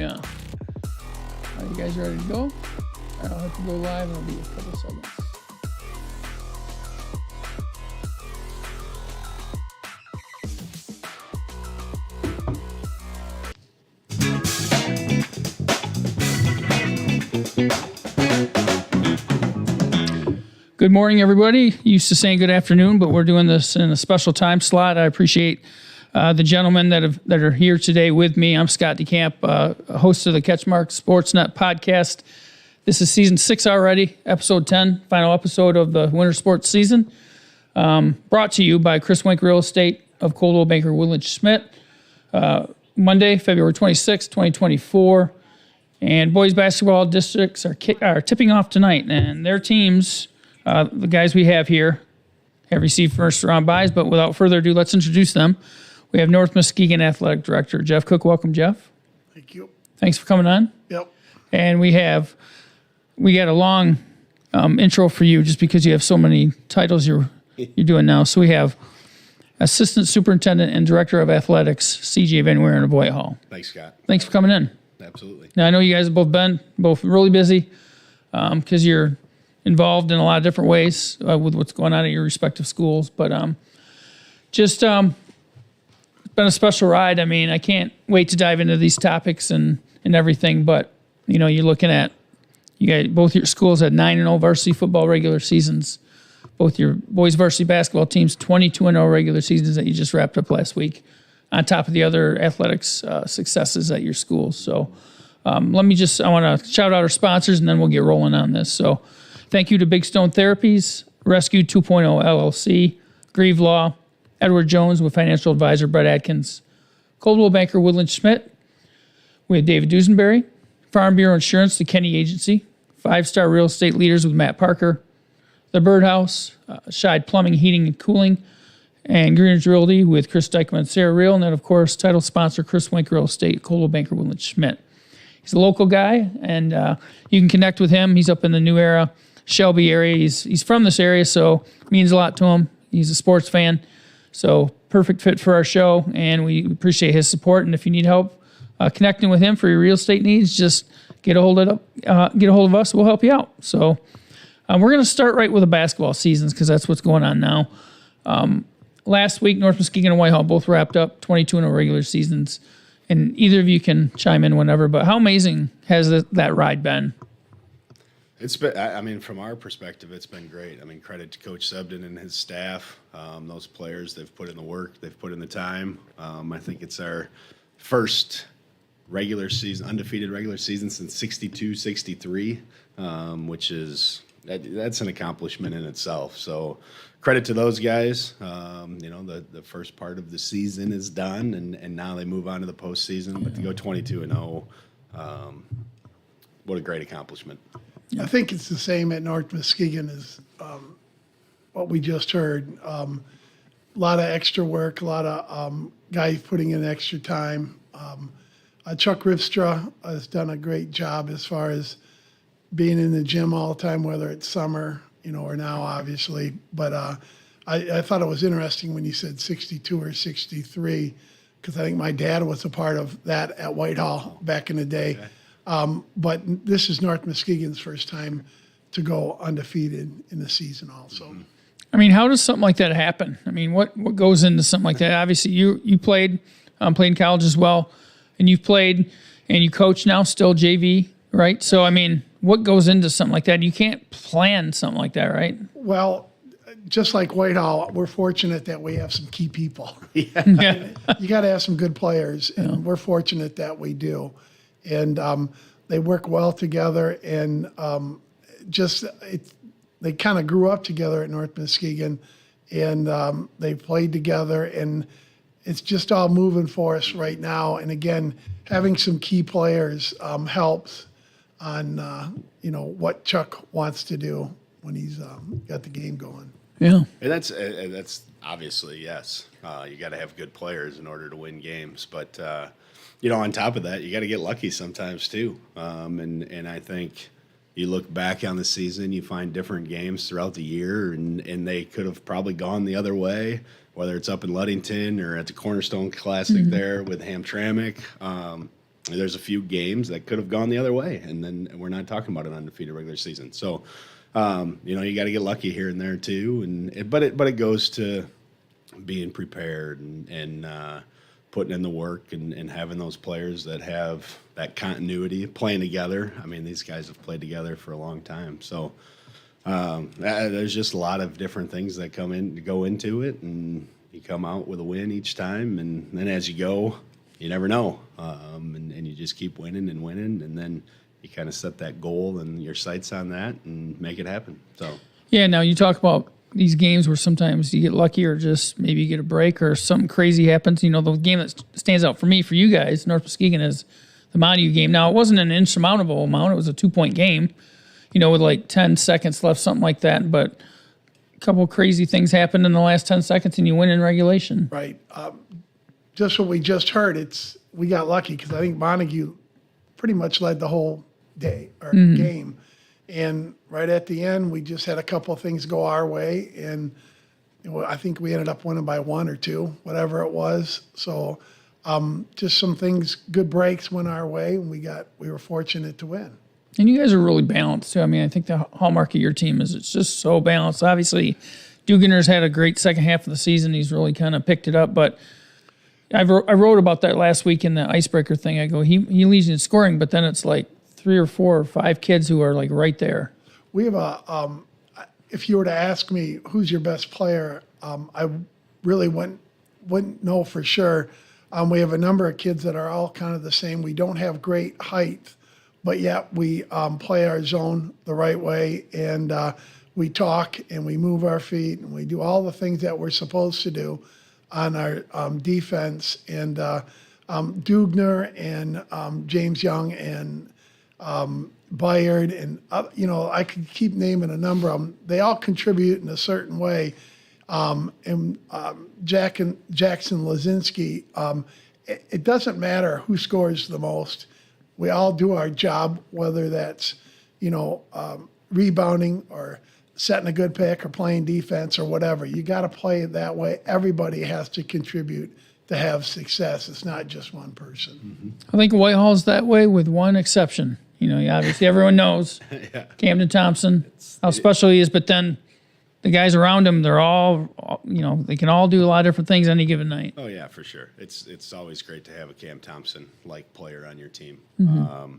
Yeah. Are you guys ready to go? I'll have to go live and it'll be a couple seconds. Good morning, everybody. Used to saying good afternoon, but we're doing this in a special time slot. I appreciate the gentlemen that are here today with me. I'm Scott DeCamp, host of the CatchMark SportsNet podcast. This is season 6 already, episode 10, final episode of the winter sports season. Brought to you by Chris Wink Real Estate of Coldwell Banker Woodland Schmidt. Monday, February 26, 2024. And boys basketball districts are tipping off tonight, and their teams, the guys we have here, have received first round buys. But without further ado, let's introduce them. We have North Muskegon Athletic Director Jeff Cooke. Welcome, Jeff. Thank you. Thanks for coming on. Yep. And we got a long intro for you just because you have so many titles you're doing now. So we have Assistant Superintendent and Director of Athletics, C.J. Van Wieren of Whitehall. Thanks, Scott. Thanks for coming in. Absolutely. Now, I know you guys have both really busy because you're involved in a lot of different ways with what's going on at your respective schools. But it's been a special ride. I mean, I can't wait to dive into these topics and everything. But, you're looking at, both your schools had 9-0 varsity football regular seasons. Both your boys varsity basketball teams, 22-0 regular seasons that you just wrapped up last week, on top of the other athletics successes at your schools. So I want to shout out our sponsors, and then we'll get rolling on this. So thank you to Big Stone Therapies, Rescue 2.0 LLC, Grieve Law, Edward Jones with financial advisor Brett Adkins, Coldwell Banker Woodland Schmidt. We have David Dusenberry, Farm Bureau Insurance, the Kenny Agency, 5-Star Real Estate Leaders with Matt Parker, The Birdhouse, Scheid Plumbing, Heating, and Cooling, and Greenridge Realty with Chris Dykman and Sarah Reel, and then, of course, title sponsor Chris Wink Real Estate, Coldwell Banker Woodland Schmidt. He's a local guy, and you can connect with him. He's up in the New Era, Shelby area. He's from this area, so it means a lot to him. He's a sports fan, so perfect fit for our show, and we appreciate his support. And if you need help connecting with him for your real estate needs, just get a hold of us. We'll help you out. So we're going to start right with the basketball seasons because that's what's going on now. Last week, North Muskegon and Whitehall both wrapped up 22-0 regular seasons, and either of you can chime in whenever. But how amazing has that ride been? It's been, from our perspective, it's been great. Credit to Coach Sebden and his staff. Those players, they've put in the work, they've put in the time. I think it's our first undefeated regular season since 62-63, which is, that's an accomplishment in itself. So credit to those guys. The first part of the season is done, and now they move on to the postseason. But to go 22-0, what a great accomplishment. I think it's the same at North Muskegon as what we just heard. A lot of extra work, a lot of guys putting in extra time. Chuck Rivstra has done a great job as far as being in the gym all the time, whether it's summer, or now, obviously. But I thought it was interesting when you said 62 or 63, because I think my dad was a part of that at Whitehall back in the day. Okay. But this is North Muskegon's first time to go undefeated in the season also. Mm-hmm. How does something like that happen? What goes into something like that? Obviously, you played in college as well, and you've played and you coach now, still JV, right? So, what goes into something like that? You can't plan something like that, right? Well, just like Whitehall, we're fortunate that we have some key people. Yeah. You got to have some good players, and we're fortunate that we do. And they work well together, and they kind of grew up together at North Muskegon, and they played together, and it's just all moving for us right now. And again, having some key players helps on what Chuck wants to do when he's got the game going. Yeah, and that's obviously, yes. You got to have good players in order to win games, but on top of that, you got to get lucky sometimes too. And I think you look back on the season, you find different games throughout the year, and they could have probably gone the other way, whether it's up in Ludington or at the Cornerstone Classic there with Hamtramck. there's a few games that could have gone the other way, and then we're not talking about an undefeated regular season. So, you got to get lucky here and there too. But it goes to being prepared and putting in the work and having those players that have that continuity, playing together. I mean, these guys have played together for a long time. So there's just a lot of different things that go into it, and you come out with a win each time. And then as you go, you never know. And you just keep winning, and then you kind of set that goal and your sights on that and make it happen. So Yeah, now you talk about these games where sometimes you get lucky or just maybe you get a break or something crazy happens. The game that stands out for me, for you guys, North Muskegon, is the Montague game. Now, it wasn't an insurmountable amount. It was a 2-point game, with like 10 seconds left, something like that. But a couple of crazy things happened in the last 10 seconds, and you win in regulation. Right. Just what we just heard, we got lucky because I think Montague pretty much led the whole day or game. And right at the end, we just had a couple of things go our way, and I think we ended up winning by 1 or 2, whatever it was. So just some things, good breaks went our way, and we were fortunate to win. And you guys are really balanced too. I mean, I think the hallmark of your team is it's just so balanced. Obviously, Dugener's had a great second half of the season. He's really kind of picked it up. But I wrote about that last week in the icebreaker thing. I go, he leads in scoring, but then it's like 3 or 4 or 5 kids who are like right there. We have if you were to ask me who's your best player, I really wouldn't know for sure. We have a number of kids that are all kind of the same. We don't have great height, but yet we play our zone the right way, and we talk and we move our feet and we do all the things that we're supposed to do on our defense. And Dugner and James Young and Bayard and I could keep naming a number of them. They all contribute in a certain way. And Jackson Lazinski, it doesn't matter who scores the most. We all do our job, whether that's rebounding or setting a good pick or playing defense or whatever. You got to play it that way. Everybody has to contribute to have success. It's not just one person. Mm-hmm. I think Whitehall's that way with one exception. Obviously everyone knows yeah. Camden Thompson, how special he is, but then the guys around him, they're all, they can all do a lot of different things on any given night. Oh, yeah, for sure. It's always great to have a Cam Thompson-like player on your team. Mm-hmm.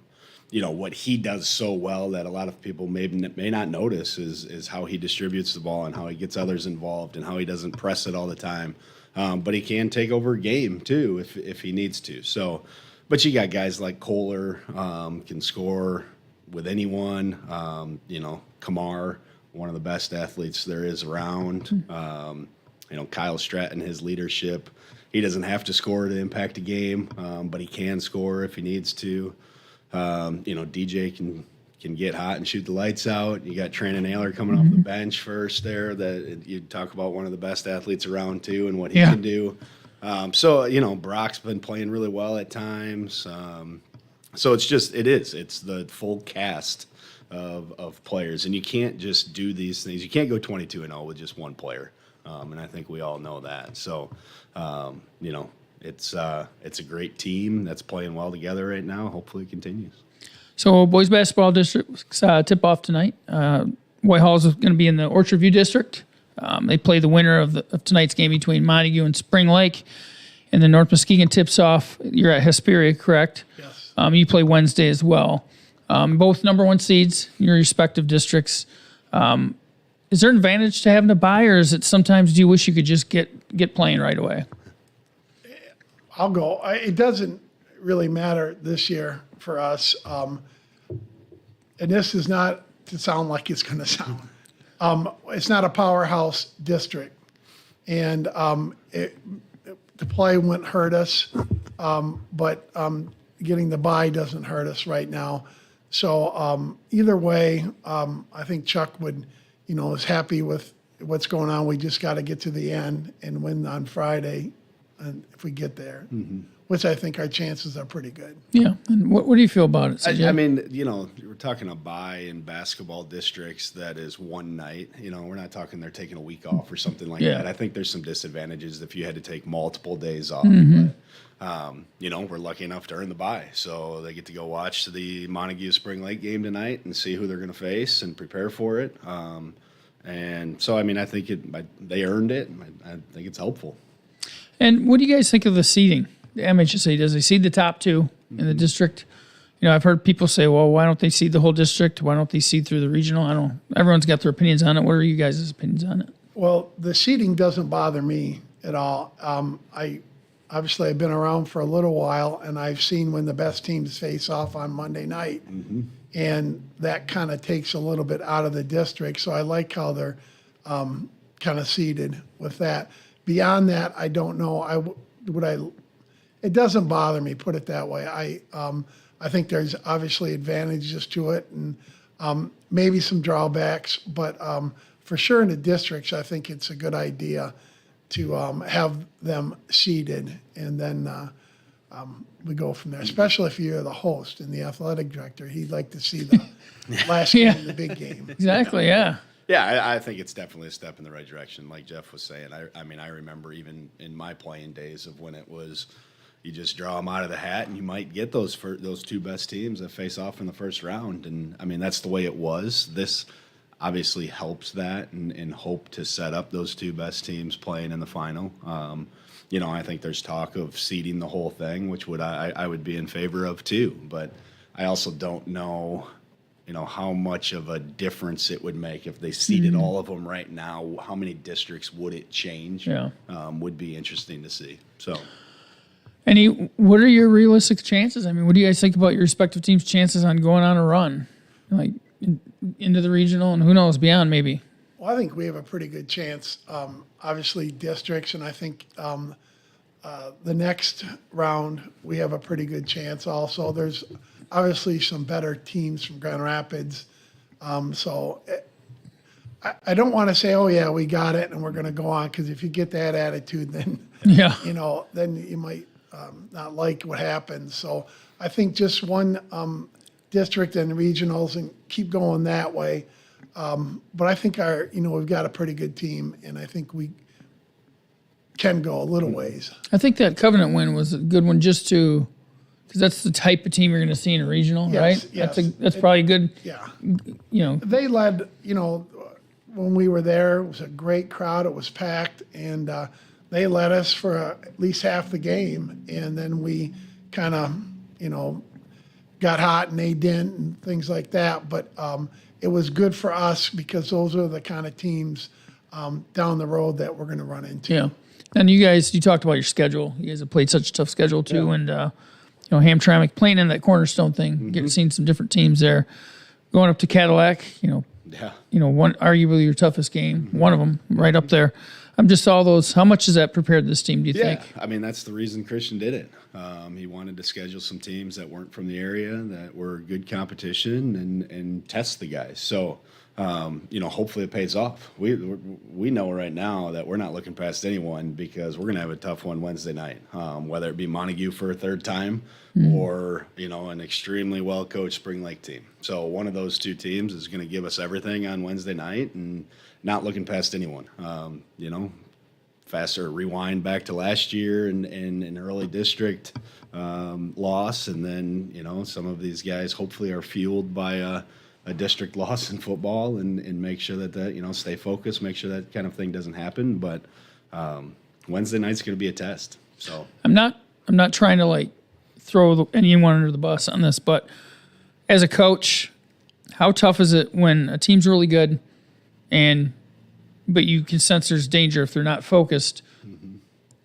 What he does so well that a lot of people may not notice is how he distributes the ball and how he gets others involved and how he doesn't press it all the time. But he can take over a game, too, if he needs to. So, but you got guys like Kohler, can score with anyone. Kamar, one of the best athletes there is around. Kyle Stratton, his leadership. He doesn't have to score to impact a game, but he can score if he needs to. DJ can get hot and shoot the lights out. You got Trannon Naylor coming off the bench first there. That you talk about one of the best athletes around too, and what he can do. Brock's been playing really well at times. So it's the full cast of players, and you can't just do these things. You can't go 22-0 with just one player, and I think we all know that. So, it's a great team that's playing well together right now. Hopefully, it continues. So, boys basketball district tip off tonight. Whitehall is going to be in the Orchard View district. They play the winner of tonight's game between Montague and Spring Lake, and then North Muskegon tips off. You're at Hesperia, correct? Yes. You play Wednesday as well. Both number 1 seeds in your respective districts. Is there an advantage to having to bye, or is it sometimes do you wish you could just get playing right away? I'll go. It doesn't really matter this year for us. And this is not to sound like it's going to sound. It's not a powerhouse district. And the play wouldn't hurt us, but getting the bye doesn't hurt us right now. So either way, I think Chuck is happy with what's going on. We just got to get to the end and win on Friday, and if we get there, which I think our chances are pretty good. Yeah. And what do you feel about it? I mean, we're talking a bye in basketball districts that is one night. We're not talking they're taking a week off or something like Yeah. that. I think there's some disadvantages if you had to take multiple days off. But, we're lucky enough to earn the bye, so they get to go watch the Montague Spring Lake game tonight and see who they're going to face and prepare for it. And so, I think they earned it. I think it's helpful. And what do you guys think of the seeding? The MHSA, does they seed the top two in the district? I've heard people say, well, why don't they seed the whole district? Why don't they seed through the regional? I don't know. Everyone's got their opinions on it. What are you guys' opinions on it? Well, the seating doesn't bother me at all. I've been around for a little while, and I've seen when the best teams face off on Monday night, and that kind of takes a little bit out of the district. So I like how they're kind of seated with that. Beyond that, I don't know. It doesn't bother me. Put it that way. I think there's obviously advantages to it, and maybe some drawbacks, but for sure in the districts, I think it's a good idea to have them seeded, and then we go from there. Especially if you're the host and the athletic director, he'd like to see the last game, the big game. Exactly, yeah. Yeah, I think it's definitely a step in the right direction. Like Jeff was saying, I remember even in my playing days of when it was, you just draw them out of the hat, and you might get those two best teams that face off in the first round. And that's the way it was. This obviously helps that, and hope to set up those two best teams playing in the final. I think there's talk of seeding the whole thing, which I would be in favor of too. But I also don't know, how much of a difference it would make if they seeded all of them right now. How many districts would it change? Yeah. Would be interesting to see. So. What are your realistic chances? What do you guys think about your respective teams' chances on going on a run, like into the regional and who knows beyond maybe? Well, I think we have a pretty good chance. Obviously, districts, and I think the next round we have a pretty good chance. Also, there's obviously some better teams from Grand Rapids. I don't want to say, oh yeah, we got it and we're going to go on, because if you get that attitude, then then you might not like what happens. So I think just one district and regionals and keep going that way. But I think we've got a pretty good team, and I think we can go a little ways. I think that Covenant win was a good one because that's the type of team you're going to see in a regional, right? Yes. That's probably good. Yeah. They led, when we were there, it was a great crowd. It was packed, and they led us for at least half the game. And then we kind of, got hot and they didn't and things like that. But it was good for us because those are the kind of teams down the road that we're going to run into. Yeah. And you talked about your schedule. You guys have played such a tough schedule too. Yeah. And, Hamtramck playing in that Cornerstone thing, getting seen some different teams there. Going up to Cadillac, one arguably your toughest game, one of them right up there. I'm just all those. How much has that prepared this team? Do you think? That's the reason Christian did it. He wanted to schedule some teams that weren't from the area that were good competition and test the guys. So, hopefully it pays off. We know right now that we're not looking past anyone because we're going to have a tough one Wednesday night, whether it be Montague for a third time or, an extremely well-coached Spring Lake team. So one of those two teams is going to give us everything on Wednesday night and not looking past anyone. Faster rewind back to last year and an early district loss. And then, some of these guys hopefully are fueled by a district loss in football and make sure that stay focused, make sure that kind of thing doesn't happen. But Wednesday night's going to be a test. So I'm not trying to throw anyone under the bus on this, but as a coach, how tough is it when a team's really good but you can sense there's danger if they're not focused?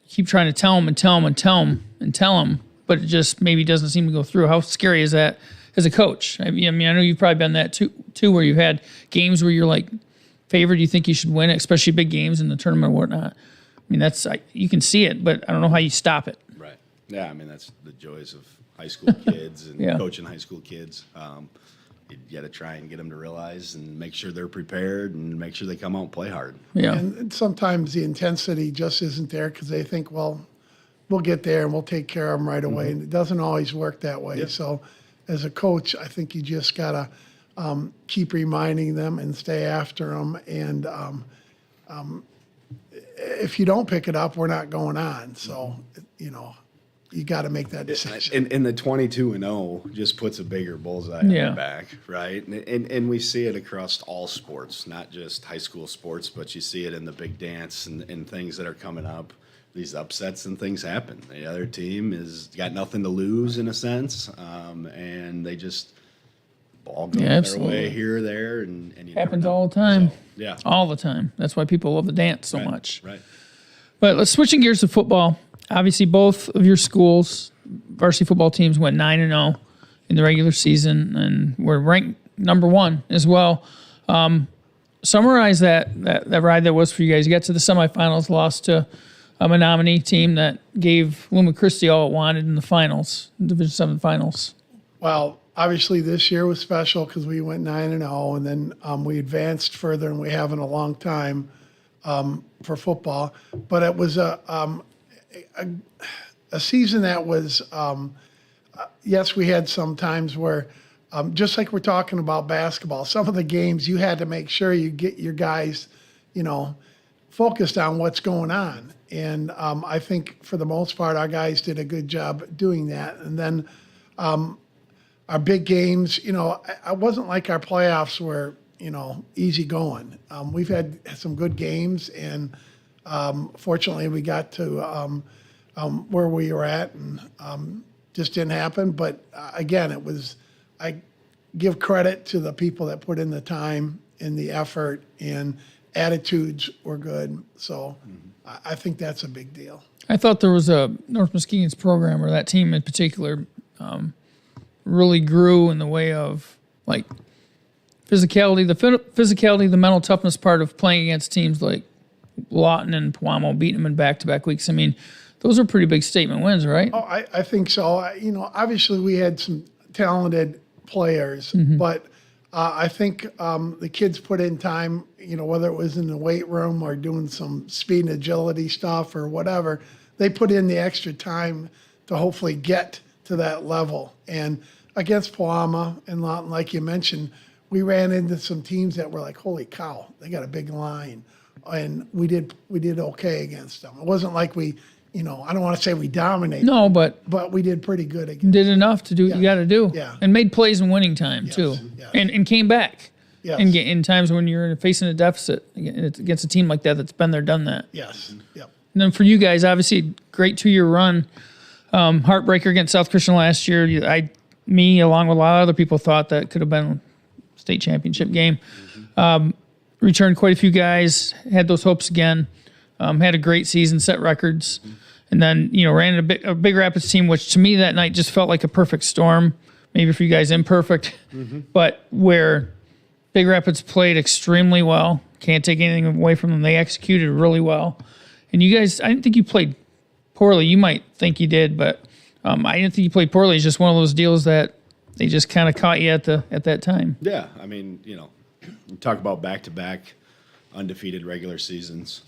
Keep trying to tell them, but it just maybe doesn't seem to go through. How scary is that as a coach? I know you've probably been that too, where you've had games where you're favored, you think you should win it, especially big games in the tournament or whatnot. You can see it, but I don't know how you stop it. Right. Yeah, that's the joys of high school kids and coaching high school kids. You got to try and get them to realize and make sure they're prepared and make sure they come out and play hard. Yeah. And sometimes the intensity just isn't there because they think, well, we'll get there and we'll take care of them right away. And it doesn't always work that way. Yep. So as a coach, I think you just gotta keep reminding them and stay after them. And if you don't pick it up, we're not going on. So, you got to make that decision. And the 22-0 just puts a bigger bullseye on your back, right? And we see it across all sports, not just high school sports, but you see it in the big dance and things that are coming up. These upsets and things happen. The other team is got nothing to lose in a sense, and they just ball goes their way here or there, and you happens never know. all the time. So, all the time. That's why people love the dance so much. Right. But let's switching gears to football. Obviously, both of your schools, varsity football teams, went 9-0 in the regular season, and were ranked number 1 as well. Summarize that ride that was for you guys. You got to the semifinals, lost to a Menominee team that gave Luma Christi all it wanted in the finals, Division 7 finals. Well, obviously this year was special because we went 9-0, and then we advanced further than we have in a long time for football. But it was a season that was, yes, we had some times where, just like we're talking about basketball, some of the games you had to make sure you get your guys, focused on what's going on. And I think for the most part, our guys did a good job doing that. And then our big games, I wasn't like our playoffs were, easy going. We've had some good games, and fortunately we got to where we were at, and just didn't happen. But again, I give credit to the people that put in the time and the effort, and attitudes were good. So I think that's a big deal. I thought there was a North Muskegon's program, or that team in particular, really grew in the way of like physicality, the mental toughness part of playing against teams like Lawton and Pewamo, beating them in back-to-back weeks. I mean, those are pretty big statement wins, right? Oh, I think so. Obviously we had some talented players, but I think the kids put in time, whether it was in the weight room or doing some speed and agility stuff or whatever, they put in the extra time to hopefully get to that level. And against Pewamo and Lawton, like you mentioned, we ran into some teams that were like, holy cow, they got a big line. And we did okay against them. It wasn't like we, I don't want to say we dominated. No, but we did pretty good against did enough to do what you got to do. Yeah. And made plays in winning time, too. Yes. And came back. Yes. In times when you're facing a deficit against a team like that that's been there, done that. Yes. Yep. And then for you guys, obviously, great 2-year run. Heartbreaker against South Christian last year. Me, along with a lot of other people, thought that could have been a state championship game. Returned quite a few guys, had those hopes again, had a great season, set records, and then, ran into a Big Rapids team, which to me that night just felt like a perfect storm. Maybe for you guys imperfect, but where Big Rapids played extremely well. Can't take anything away from them. They executed really well. And you guys, I didn't think you played poorly. You might think you did, but I didn't think you played poorly. It's just one of those deals that they just kind of caught you at that time. Yeah, I mean, you talk about back-to-back undefeated regular seasons.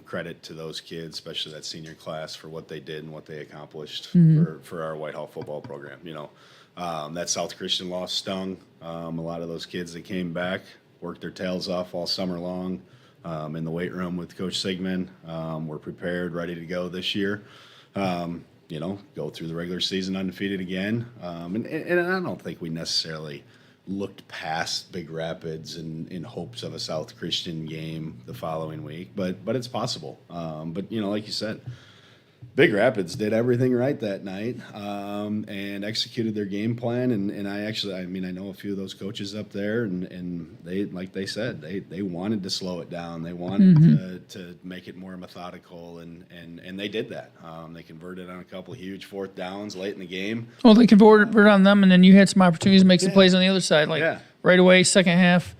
Credit to those kids, especially that senior class, for what they did and what they accomplished for our Whitehall football program. That South Christian loss stung. A lot of those kids that came back worked their tails off all summer long in the weight room with Coach Sigmund. We're prepared, ready to go this year. Go through the regular season undefeated again. And I don't think we necessarily looked past Big Rapids in hopes of a South Christian game the following week, but it's possible. But like you said, Big Rapids did everything right that night and executed their game plan. And I know a few of those coaches up there, and they, like they said, they wanted to slow it down. They wanted to make it more methodical, and they did that. They converted on a couple of huge fourth downs late in the game. Well, they converted on them, and then you had some opportunities to make some plays on the other side, right away, second half.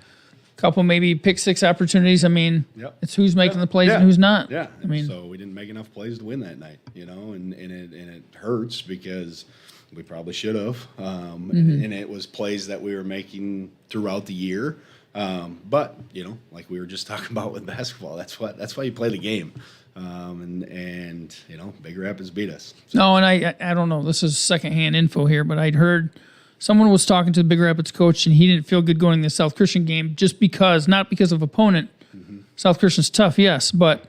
Couple maybe pick six opportunities. I mean, it's who's making the plays and who's not. Yeah. I mean, so we didn't make enough plays to win that night, and it hurts because we probably should have. And it was plays that we were making throughout the year. But like we were just talking about with basketball, that's why you play the game. Big Rapids beat us. So. No, and I don't know. This is secondhand info here, but I'd heard someone was talking to the Big Rapids coach, and he didn't feel good going to the South Christian game just because, not because of opponent. South Christian's tough, yes, but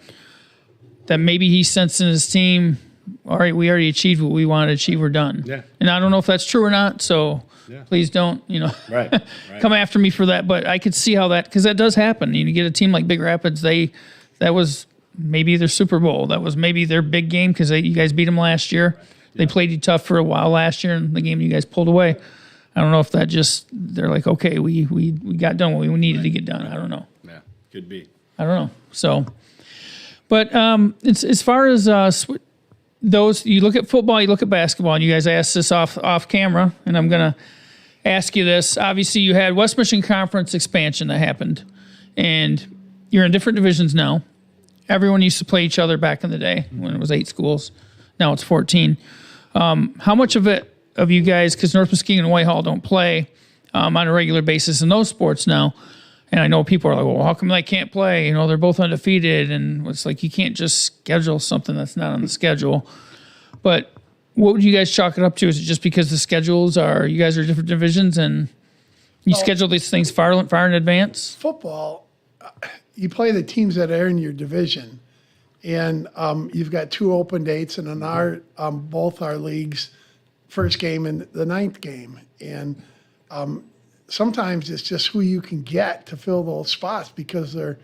that maybe he sensed in his team, all right, we already achieved what we wanted to achieve, we're done. Yeah. And I don't know if that's true or not, so please don't, Right. come after me for that. But I could see how that, because that does happen. You get a team like Big Rapids, that was maybe their Super Bowl. That was maybe their big game because you guys beat them last year. They played you tough for a while last year, and the game you guys pulled away. I don't know if that they're like, okay, we got done what we needed to get done. I don't know. Yeah, could be. I don't know. So, but it's as far as those, you look at football, you look at basketball, and you guys asked this off camera, and I'm gonna ask you this. Obviously, you had West Michigan Conference expansion that happened, and you're in different divisions now. Everyone used to play each other back in the day when it was 8 schools. Now it's 14. How much of you guys, because North Muskegon and Whitehall don't play on a regular basis in those sports now, and I know people are like, well, how come they can't play? They're both undefeated, and it's like you can't just schedule something that's not on the schedule. But what would you guys chalk it up to? Is it just because the schedules you guys are different divisions and you schedule these things far in advance? Football, you play the teams that are in your division, and you've got 2 open dates, and in both our leagues, first game and the 9th game. And sometimes it's just who you can get to fill those spots because they're,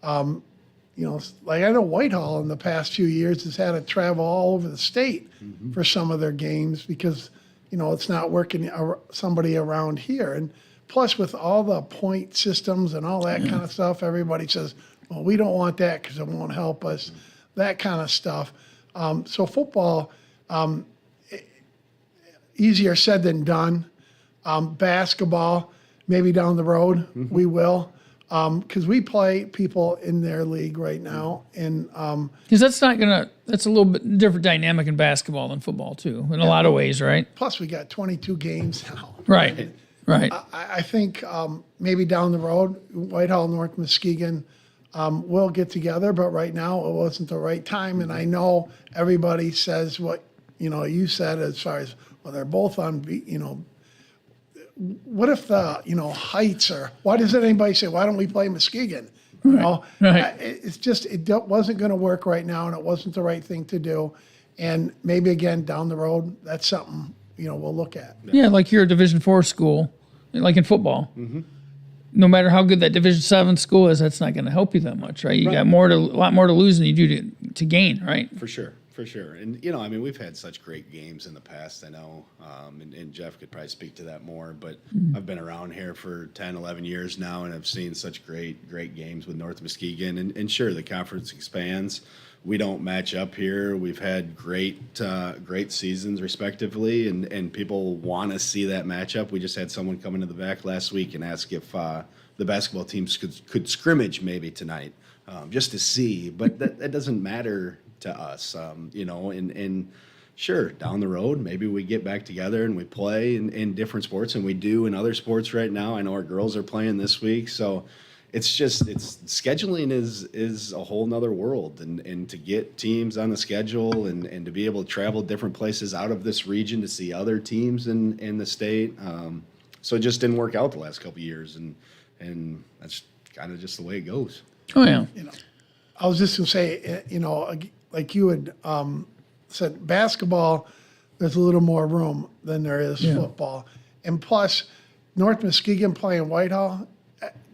like I know Whitehall in the past few years has had to travel all over the state for some of their games because, it's not working somebody around here. And plus with all the point systems and all that kind of stuff, everybody says, well, we don't want that because it won't help us, that kind of stuff. So football, easier said than done. Basketball, maybe down the road, we will. Because we play people in their league right now. And because that's a little bit different dynamic in basketball than football, too, in a lot of ways, right? Plus, we got 22 games now. Right. I think maybe down the road, Whitehall, North Muskegon will get together, but right now it wasn't the right time. And I know everybody says what, you said as far as, well, they're both on, what if the, heights are, why doesn't anybody say, why don't we play Muskegon? Right. It's just, wasn't going to work right now, and it wasn't the right thing to do. And maybe again, down the road, that's something, we'll look at. Yeah, like you're a Division IV school, like in football. No matter how good that Division VII school is, that's not going to help you that much, right? You got a lot more to lose than you do to gain, right? For sure. And, we've had such great games in the past, I know, and Jeff could probably speak to that more, but I've been around here for 10, 11 years now, and I've seen such great games with North Muskegon. And sure, the conference expands. We don't match up here. We've had great seasons, respectively, and people want to see that matchup. We just had someone come into the back last week and ask if the basketball teams could scrimmage maybe tonight, just to see. But that doesn't matter to us, and sure, down the road, maybe we get back together and we play in different sports, and we do in other sports right now. I know our girls are playing this week, so it's scheduling is a whole nother world, and to get teams on the schedule and to be able to travel different places out of this region to see other teams in the state. So it just didn't work out the last couple of years, and that's kind of just the way it goes. Oh, yeah. I was just going to say, like you had said, basketball, there's a little more room than there is football. And plus, North Muskegon playing Whitehall,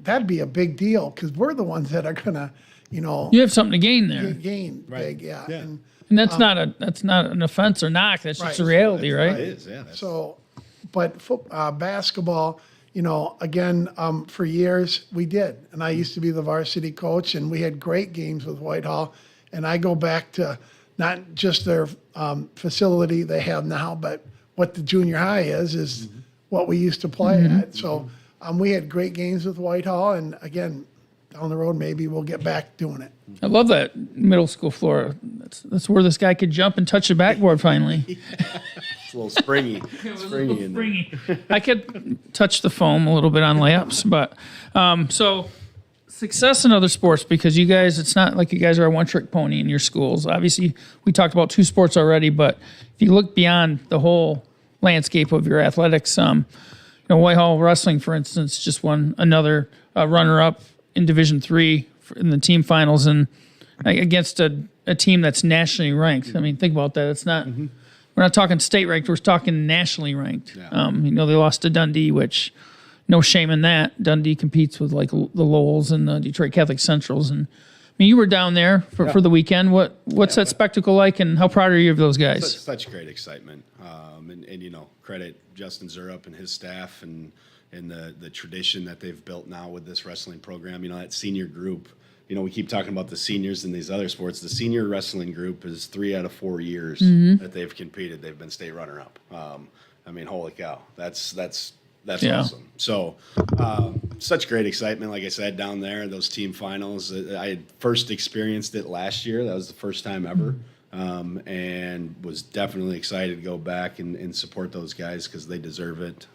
that'd be a big deal because we're the ones that are going to, you have something to gain there. Gain big, yeah. And that's not an offense or knock. That's just a reality, right? It is, yeah. So, but basketball, again, for years we did. And I used to be the varsity coach, and we had great games with Whitehall. And I go back to not just their facility they have now, but what the junior high is what we used to play at. So we had great games with Whitehall. And again, down the road, maybe we'll get back doing it. I love that middle school floor. That's where this guy could jump and touch the backboard finally. It's a little springy. I could touch the foam a little bit on layups, but so success in other sports, because you guys, it's not like you guys are a one-trick pony in your schools. Obviously, we talked about 2 sports already, but if you look beyond the whole landscape of your athletics. Whitehall wrestling, for instance, just won another runner-up in Division III in the team finals, and against a team that's nationally ranked. I mean, think about that. It's not we're not talking state ranked. We're talking nationally ranked. Yeah. They lost to Dundee, which no shame in that. Dundee competes with like the Lowells and the Detroit Catholic Centrals, and you were down there for the weekend. What's that spectacle like, and how proud are you of those guys? Such great excitement, and credit Justin Zurup and his staff and the tradition that they've built now with this wrestling program. That senior group. We keep talking about the seniors in these other sports. The senior wrestling group is 3 out of 4 years that they've competed. They've been state runner-up. Holy cow, that's awesome. So, such great excitement. Like I said, down there, those team finals. I had first experienced it last year. That was the first time ever, and was definitely excited to go back and support those guys because they deserve it.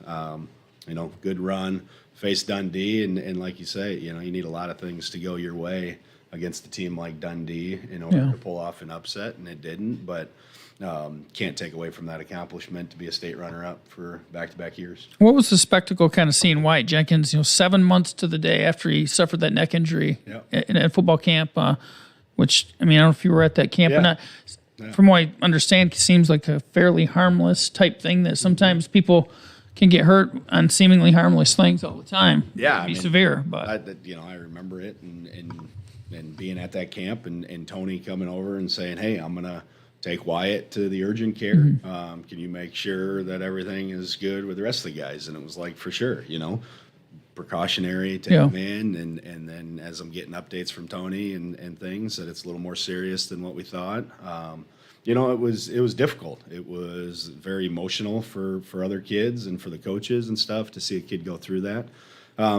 Good run. Face Dundee, and like you say, you need a lot of things to go your way against a team like Dundee in order to pull off an upset, and it didn't. But can't take away from that accomplishment to be a state runner-up for back-to-back years. What was the spectacle kind of seeing Wyatt Jenkins, 7 months to the day after he suffered that neck injury at football camp, which, I don't know if you were at that camp or not. Yeah. From what I understand, it seems like a fairly harmless type thing that sometimes people can get hurt on seemingly harmless things all the time. Yeah, be severe, but I remember it and being at that camp and Tony coming over and saying, "Hey, I'm gonna take Wyatt to the urgent care. Can you make sure that everything is good with the rest of the guys?" And it was like, for sure, precautionary, take him in, and then as I'm getting updates from Tony and things, that it's a little more serious than what we thought. It was difficult. It was very emotional for other kids and for the coaches and stuff to see a kid go through that.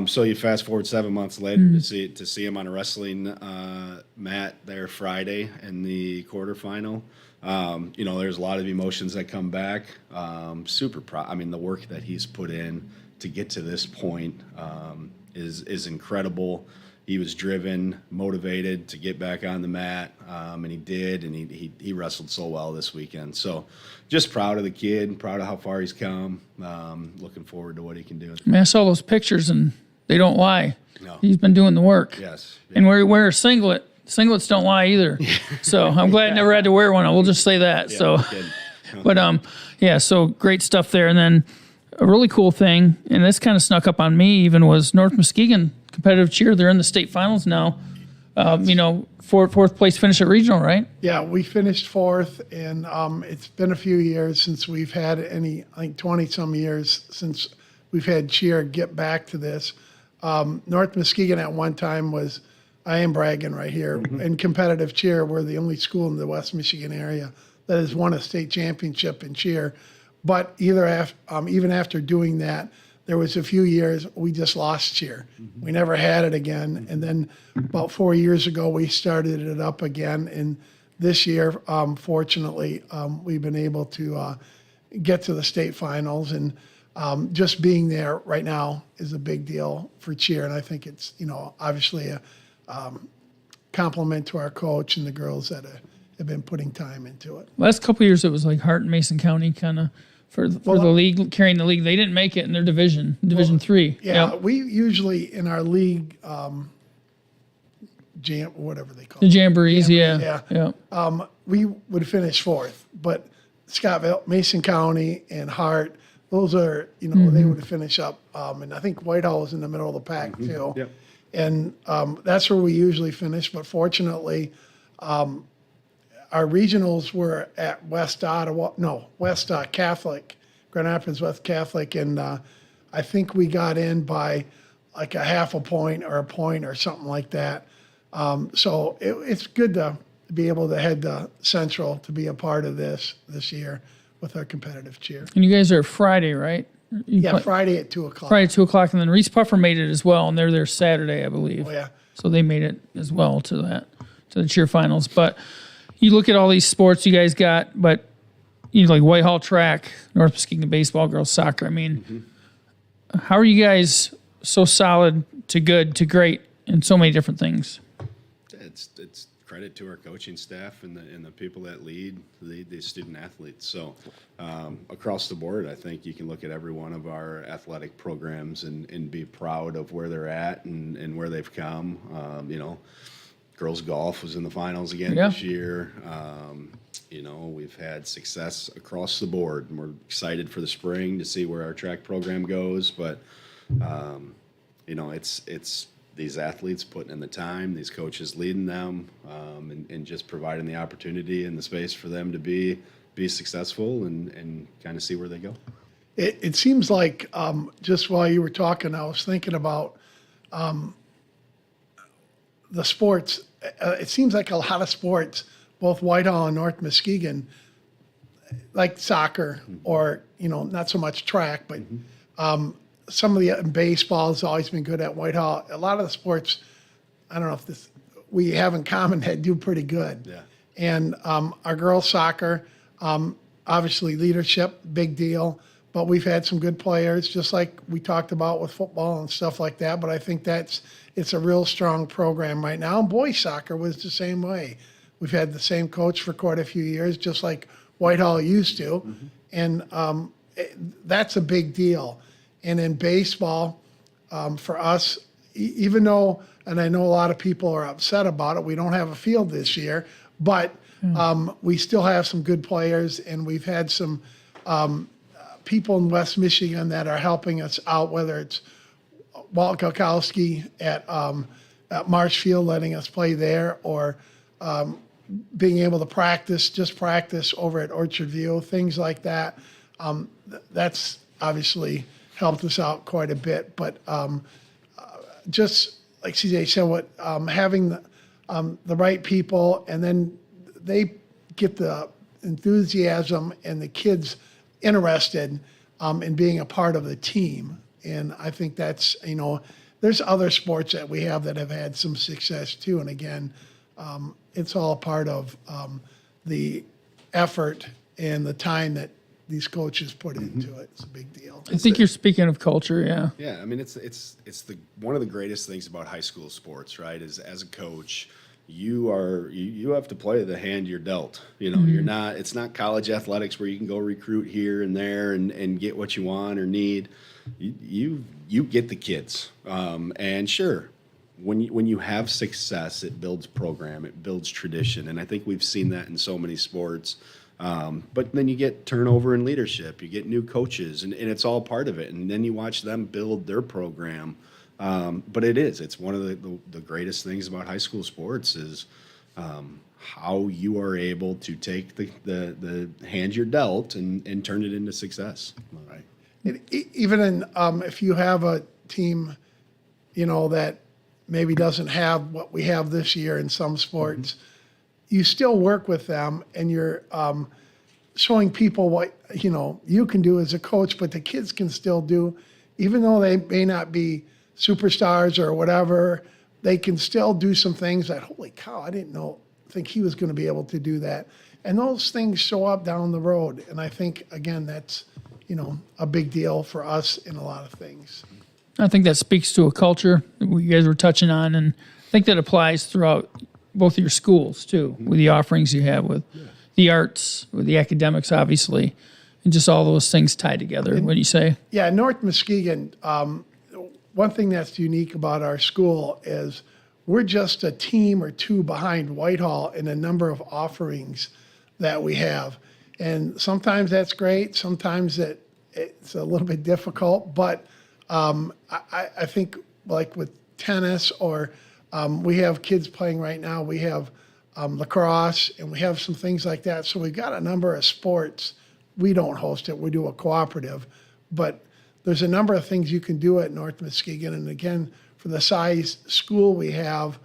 So you fast forward 7 months later to see him on a wrestling mat there Friday in the quarterfinal. There's a lot of emotions that come back. Super proud. The work that he's put in to get to this point is incredible. He was driven, motivated to get back on the mat, and he did, and he wrestled so well this weekend. So just proud of the kid, proud of how far he's come, looking forward to what he can do. I saw those pictures, and they don't lie. No. He's been doing the work. Yes. And wear a singlet. Singlets don't lie either. So I'm glad I never had to wear one. We'll just say that. So great stuff there. And then a really cool thing, and this kind of snuck up on me even, was North Muskegon competitive cheer. They're in the state finals now. Fourth place finish at regional, right? Yeah, we finished fourth, and it's been a few years since we've had any, 20-some years since we've had cheer get back to this. North Muskegon at one time was, I am bragging right here, in competitive cheer. We're the only school in the West Michigan area that has won a state championship in cheer. But even after doing that, there was a few years we just lost cheer. We never had it again. And then about 4 years ago, we started it up again. And this year, fortunately, we've been able to get to the state finals. And just being there right now is a big deal for cheer. And I think it's, obviously a compliment to our coach and the girls that have been putting time into it. Last couple of years, it was like Hart and Mason County kind of for the league, carrying the league. They didn't make it in their Division III. Yeah, we usually in our league, whatever they call the it. Jamborees, Yeah. We would finish fourth, but Scottville, Mason County, and Hart, those are, they would finish up. And I think Whitehall was in the middle of the pack too. Yep. And that's where we usually finish. But fortunately, our regionals were at West Catholic, Grand Rapids West Catholic, and I think we got in by like a half a point or something like that. So it's good to be able to head to Central to be a part of this year with our competitive cheer. And you guys are Friday, right? Friday at 2 o'clock. Friday at 2 o'clock, and then Reese Puffer made it as well, and they're there Saturday, I believe. Oh, yeah. So they made it as well to the cheer finals. But you look at all these sports you guys got, but like Whitehall track, North Muskegon baseball, girls soccer. How are you guys so solid to good to great in so many different things? It's credit to our coaching staff and the people that lead the student athletes. So across the board, I think you can look at every one of our athletic programs and be proud of where they're at and where they've come. Girls golf was in the finals again this year. We've had success across the board, and we're excited for the spring to see where our track program goes. But it's these athletes putting in the time, these coaches leading them, and just providing the opportunity and the space for them to be successful and kind of see where they go. It seems like just while you were talking, I was thinking about the sports. It seems like a lot of sports, both Whitehall and North Muskegon, like soccer or, not so much track, but some of the baseball has always been good at Whitehall. A lot of the sports, I don't know if we have in common that do pretty good. Yeah. And our girls soccer, obviously leadership, big deal. But we've had some good players, just like we talked about with football and stuff like that. But I think it's a real strong program right now. And boys soccer was the same way. We've had the same coach for quite a few years, just like Whitehall used to. And that's a big deal. And in baseball, for us, even though, and I know a lot of people are upset about it, we don't have a field this year, but we still have some good players, and we've had some people in West Michigan that are helping us out, whether it's Walt Galkowski at Marshfield letting us play there, or being able to practice over at Orchard View, things like that. That's obviously helped us out quite a bit. But just like CJ said, having the right people, and then they get the enthusiasm and the kids interested in being a part of the team. And I think that's, there's other sports that we have that have had some success too. And again, it's all part of the effort and the time that these coaches put into it. It's a big deal. I think you're speaking of culture, yeah. Yeah, I mean, it's one of the greatest things about high school sports, right? Is as a coach, you have to play the hand you're dealt. It's not college athletics where you can go recruit here and there and get what you want or need. You get the kids, and sure, when you have success, it builds program, it builds tradition, and I think we've seen that in so many sports. But then you get turnover in leadership, you get new coaches, and it's all part of it. And then you watch them build their program. But it's one of the greatest things about high school sports is how you are able to take the hand you're dealt and turn it into success. Right. Even in if you have a team, that maybe doesn't have what we have this year in some sports, you still work with them, and you're showing people what you can do as a coach, but the kids can still do, even though they may not be superstars or whatever, they can still do some things that, holy cow, I didn't think he was going to be able to do that. And those things show up down the road. And I think, again, that's, a big deal for us in a lot of things. I think that speaks to a culture that you guys were touching on, and I think that applies throughout both of your schools too, with the offerings you have with the arts, with the academics, obviously, and just all those things tied together. What do you say? Yeah, North Muskegon, one thing that's unique about our school is we're just a team or two behind Whitehall in a number of offerings that we have. And sometimes that's great. Sometimes it's a little bit difficult. But I think like with tennis or we have kids playing right now. We have lacrosse, and we have some things like that. So we've got a number of sports. We don't host it. We do a cooperative. But there's a number of things you can do at North Muskegon. And again, for the size school we have,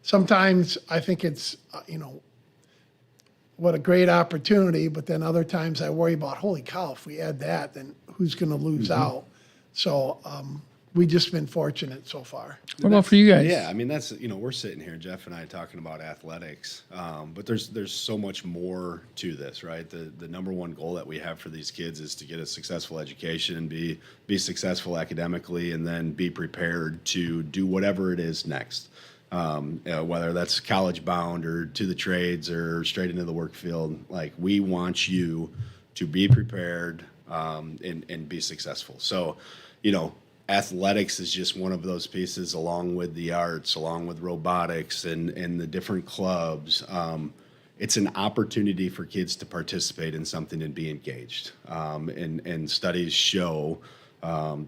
sometimes I think it's, what a great opportunity. But then other times I worry about, holy cow, if we add that, then who's going to lose out? So we've just been fortunate so far. What about for you guys? Yeah, I mean, that's, we're sitting here, Jeff and I, talking about athletics, but there's so much more to this, right? The number one goal that we have for these kids is to get a successful education and be successful academically, and then be prepared to do whatever it is next. whether that's college bound or to the trades or straight into the work field. Like, we want you to be prepared and be successful. So, athletics is just one of those pieces, along with the arts, along with robotics and the different clubs. It's an opportunity for kids to participate in something and be engaged. And studies show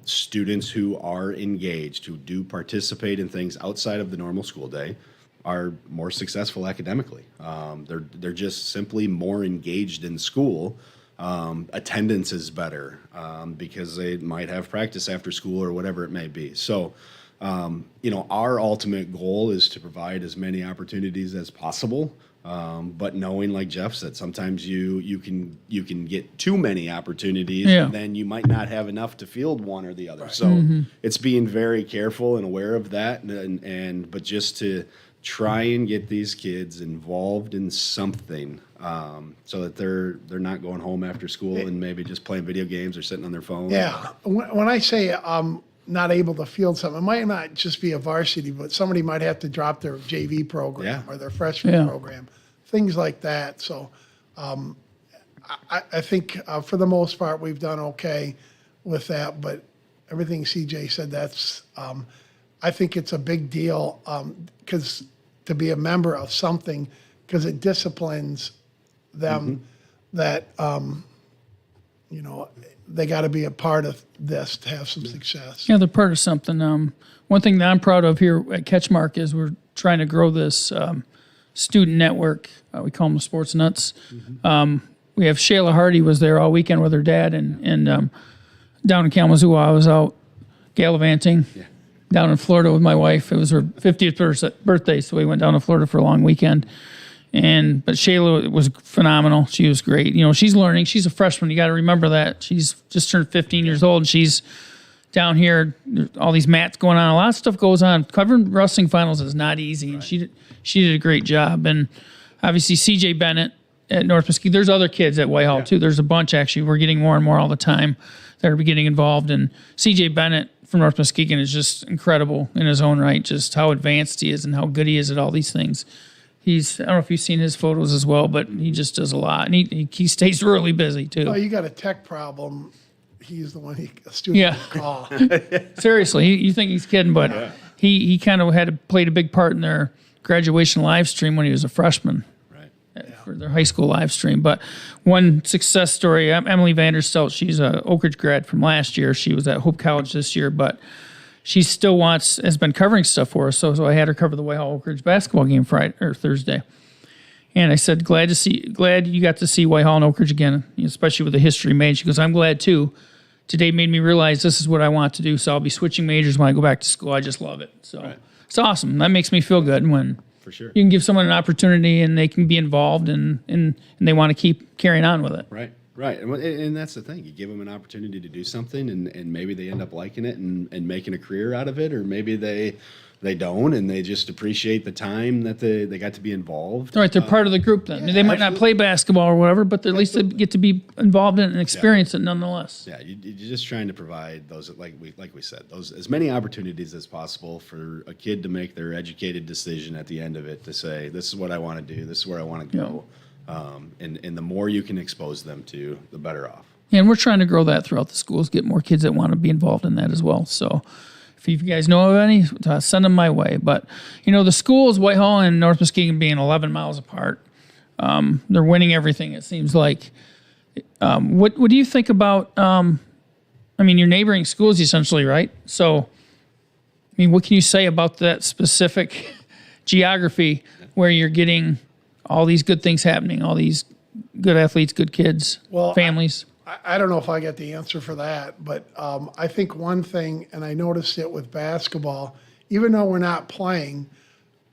students who are engaged, who do participate in things outside of the normal school day, are more successful academically. They're just simply more engaged in school. Attendance is better because they might have practice after school or whatever it may be. So, our ultimate goal is to provide as many opportunities as possible. But knowing, like Jeff said, sometimes you can get too many opportunities, and then you might not have enough to field one or the other. Right. So it's being very careful and aware of that, but just to try and get these kids involved in something, so that they're not going home after school and maybe just playing video games or sitting on their phone. Yeah. When I say not able to field something, it might not just be a varsity, but somebody might have to drop their JV program or their freshman program, things like that. So I think for the most part, we've done okay with that, but everything CJ said, that's I think it's a big deal because to be a member of something, because it disciplines them that, they got to be a part of this to have some success. Yeah, they're part of something. One thing that I'm proud of here at CatchMark is we're trying to grow this student network. We call them the Sports Nuts. We have Shayla Hardy was there all weekend with her dad, and down in Kalamazoo, I was out gallivanting. Down in Florida with my wife. It was her 50th birthday, so we went down to Florida for a long weekend. But Shayla was phenomenal. She was great. She's learning. She's a freshman. You got to remember that. She's just turned 15 years old, and she's down here. All these mats going on. A lot of stuff goes on. Covering wrestling finals is not easy, and she did a great job. And obviously, CJ Bennett at North Muskegon. There's other kids at Whitehall too. There's a bunch actually. We're getting more and more all the time that are getting involved. And CJ Bennett from North Muskegon is just incredible in his own right. Just how advanced he is and how good he is at all these things. I don't know if you've seen his photos as well, but he just does a lot, and he stays really busy too. Oh, you got a tech problem. He's the one a student would call. Seriously, you think he's kidding, but he kind of played a big part in their graduation live stream when he was a freshman. For their high school live stream. But one success story, Emily Vanderstelt, she's a Oak Ridge grad from last year. She was at Hope College this year, but she still has been covering stuff for us. So I had her cover the Whitehall Oak Ridge basketball game Friday or Thursday. And I said, glad you got to see Whitehall and Oak Ridge again, especially with the history made. She goes, I'm glad too. Today made me realize this is what I want to do. So I'll be switching majors when I go back to school. I just love it. So it's awesome. That makes me feel good when for sure you can give someone an opportunity and they can be involved and they want to keep carrying on with it. Right. And that's the thing. You give them an opportunity to do something and maybe they end up liking it and making a career out of it, or maybe they don't and they just appreciate the time that they got to be involved. Right, they're part of the group then. They might not play basketball or whatever, but at least they get to be involved in it and experience it nonetheless. Yeah, you're just trying to provide those, like we said, those as many opportunities as possible for a kid to make their educated decision at the end of it, to say, this is what I want to do, this is where I want to go. And the more you can expose them to, the better off. Yeah, and we're trying to grow that throughout the schools, get more kids that want to be involved in that as well. So if you guys know of any, send them my way. But, the schools, Whitehall and North Muskegon being 11 miles apart, they're winning everything, it seems like. What do you think about, your neighboring schools essentially, right? So, what can you say about that specific geography where you're getting all these good things happening, all these good athletes, good kids, families? I don't know if I get the answer for that, but I think one thing, and I noticed it with basketball, even though we're not playing,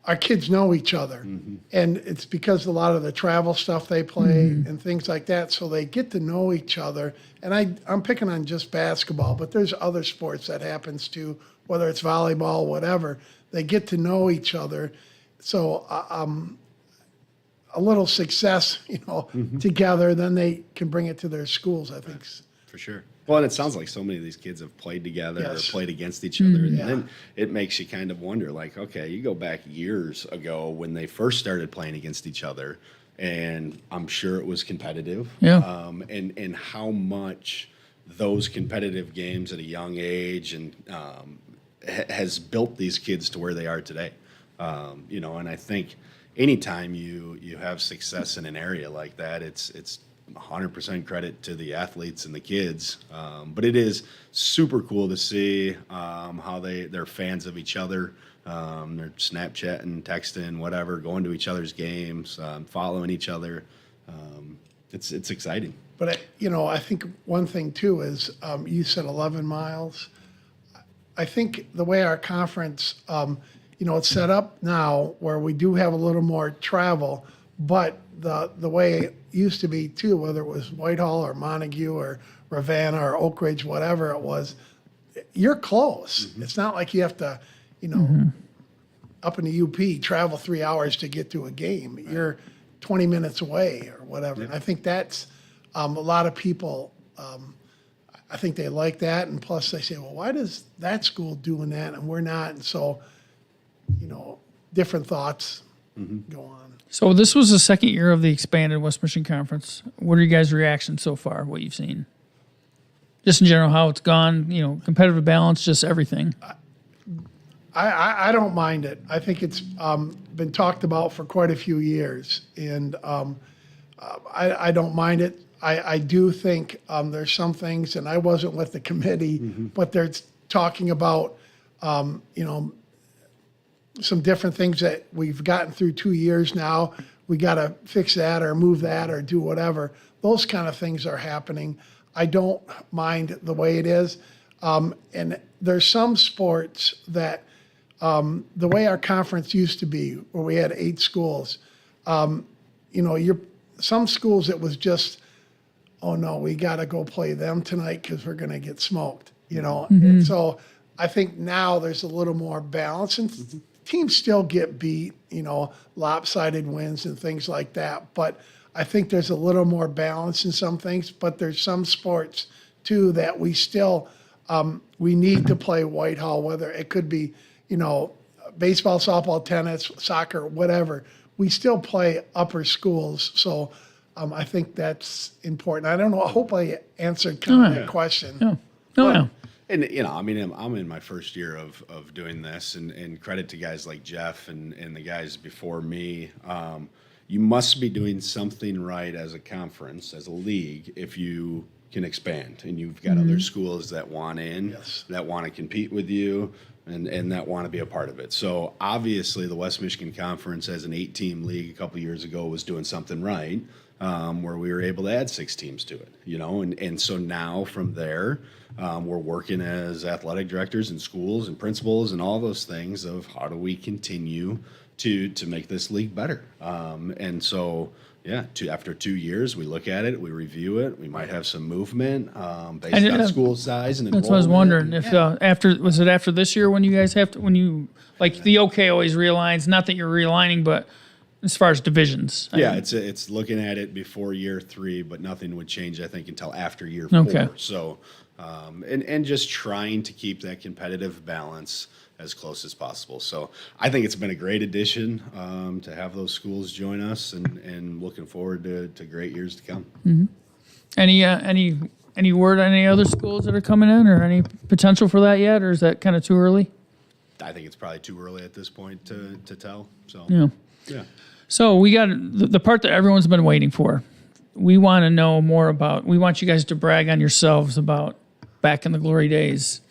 our kids know each other. And it's because a lot of the travel stuff they play and things like that, so they get to know each other. And I'm picking on just basketball, but there's other sports that happens too, whether it's volleyball, whatever. They get to know each other. So a little success, together, then they can bring it to their schools, I think. For sure. Well, and it sounds like so many of these kids have played together Yes. or played against each other. And Yeah. then it makes you kind of wonder, like, okay, you go back years ago when they first started playing against each other, and I'm sure it was competitive. Yeah. And how much those competitive games at a young age and has built these kids to where they are today. And I think anytime you have success in an area like that, it's 100% credit to the athletes and the kids. But it is super cool to see how they're fans of each other. They're Snapchatting, texting, whatever, going to each other's games, following each other. It's exciting. But, I think one thing too is, you said 11 miles. I think the way our conference, it's set up now where we do have a little more travel, but the way it used to be too, whether it was Whitehall or Montague or Ravenna or Oak Ridge, whatever it was, you're close. It's not like you have to, up in the UP, travel 3 hours to get to a game. Right. You're 20 minutes away or whatever. Yeah. And I think that's a lot of people, I think they like that. And plus they say, well, why does that school doing that and we're not? And so, different thoughts go on. So this was the second year of the expanded West Michigan Conference. What are you guys' reactions so far, what you've seen? Just in general, how it's gone, competitive balance, just everything. I don't mind it. I think it's been talked about for quite a few years, and I don't mind it. I do think there's some things, and I wasn't with the committee, but they're talking about, some different things that we've gotten through 2 years now. We got to fix that or move that or do whatever. Those kind of things are happening. I don't mind the way it is. And there's some sports that the way our conference used to be, where we had 8 schools, some schools it was just, oh no, we got to go play them tonight because we're going to get smoked, And so I think now there's a little more balance, and teams still get beat, lopsided wins and things like that. But I think there's a little more balance in some things, but there's some sports too that we still, we need to play Whitehall, whether it could be, baseball, softball, tennis, soccer, whatever. We still play upper schools. So I think that's important. I don't know. I hope I answered kind of the question. No. No. And, I'm in my first year of doing this, and credit to guys like Jeff and the guys before me. You must be doing something right as a conference, as a league, if you can expand. And you've got other schools that want in, Yes. that want to compete with you, and that want to be a part of it. So obviously the West Michigan Conference as an 8-team league a couple years ago was doing something right, where we were able to add 6 teams to it, and so now from there, we're working as athletic directors and schools and principals and all those things of how do we continue to make this league better. And so, after 2 years, we look at it, we review it. We might have some movement based on school size and That's what I was wondering. enrollment. If was it after this year when you guys the OK always realigns, not that you're realigning, but as far as divisions. It's looking at it before year 3, but nothing would change, I think, until after year 4. Okay. So, and just trying to keep that competitive balance as close as possible. So I think it's been a great addition to have those schools join us, and looking forward to great years to come. Any word on any other schools that are coming in, or any potential for that yet, or is that kind of too early? I think it's probably too early at this point to tell. So Yeah. So we got the part that everyone's been waiting for. We want to know more about. We want you guys to brag on yourselves about back in the glory days.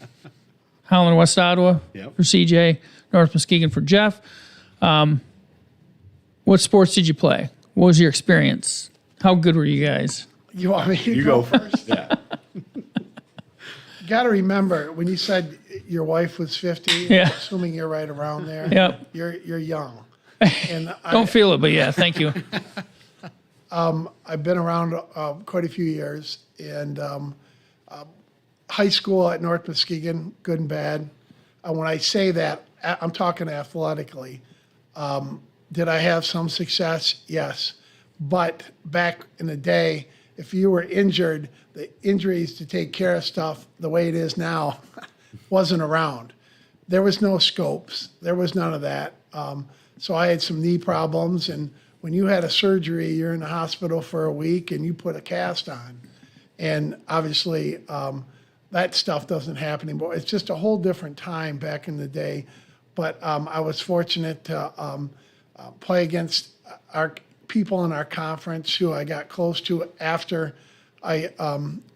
Howland, West Ottawa Yep. for CJ, North Muskegon for Jeff. What sports did you play? What was your experience? How good were you guys? You want me to You go first. Yeah. You got to remember when you said your wife was 50, Yeah. assuming you're right around there. Yep. You're young. And Don't feel it, but yeah, thank you. I've been around quite a few years, and high school at North Muskegon, good and bad. When I say that, I'm talking athletically. Did I have some success? Yes. But back in the day, if you were injured, the injuries to take care of stuff the way it is now wasn't around. There was no scopes. There was none of that. So I had some knee problems, and when you had a surgery, you're in the hospital for a week and you put a cast on. And obviously, that stuff doesn't happen anymore. It's just a whole different time back in the day. But I was fortunate to play against our people in our conference who I got close to after I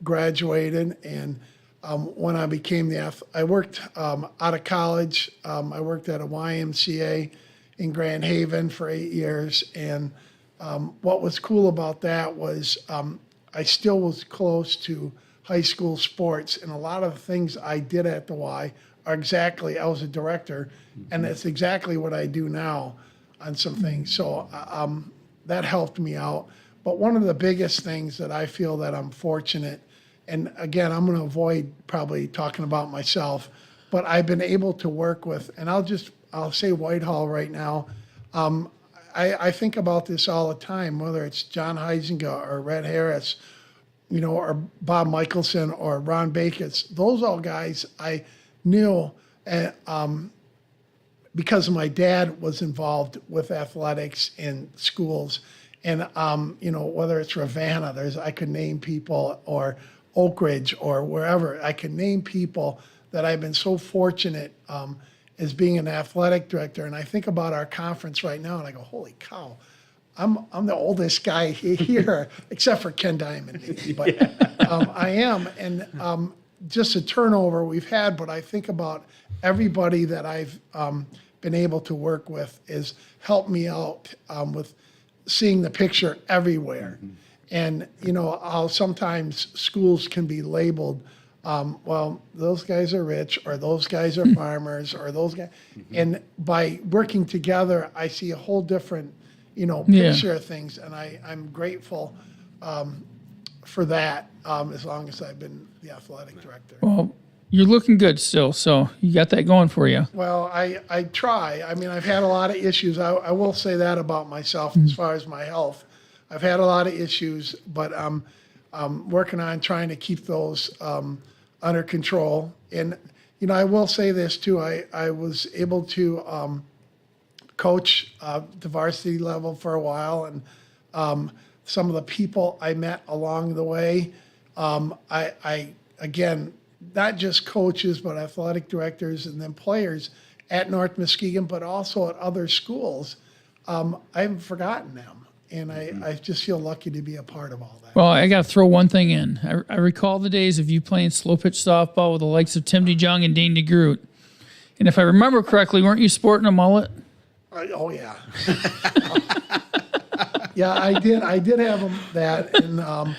graduated. And when I became I worked out of college. I worked at a YMCA in Grand Haven for 8 years. And what was cool about that was I still was close to high school sports. And a lot of the things I did at the Y are exactly, I was a director, and it's exactly what I do now on some things. So that helped me out. But one of the biggest things that I feel that I'm fortunate, and again, I'm going to avoid probably talking about myself, but I've been able to work with, and I'll say Whitehall right now. I think about this all the time, whether it's John Heisinger or Red Harris, or Bob Michelson or Ron Bakis. Those all guys I knew because my dad was involved with athletics in schools. And, whether it's Ravenna, I could name people, or Oak Ridge or wherever, I could name people that I've been so fortunate as being an athletic director. And I think about our conference right now and I go, holy cow, I'm the oldest guy here, except for Ken Diamond, maybe. But I am. And just a turnover we've had, but I think about everybody that I've been able to work with is helped me out with seeing the picture everywhere. Mm-hmm. And, how sometimes schools can be labeled, well, those guys are rich, or those guys are farmers, or those guys. Mm-hmm. And by working together, I see a whole different, picture of things. And I'm grateful for that as long as I've been the athletic director. Well, you're looking good still, so you got that going for you. Well, I try. I mean, I've had a lot of issues. I will say that about myself as far as my health. I've had a lot of issues, but I'm working on trying to keep those under control. And, I will say this too. I was able to coach the varsity level for a while, and some of the people I met along the way, I again, not just coaches, but athletic directors and then players at North Muskegon, but also at other schools. I haven't forgotten them, and I just feel lucky to be a part of all that. Well, I got to throw one thing in. I recall the days of you playing slow pitch softball with the likes of Tim DeJong and Dane DeGroot. And if I remember correctly, weren't you sporting a mullet? Oh yeah, yeah, I did have that, and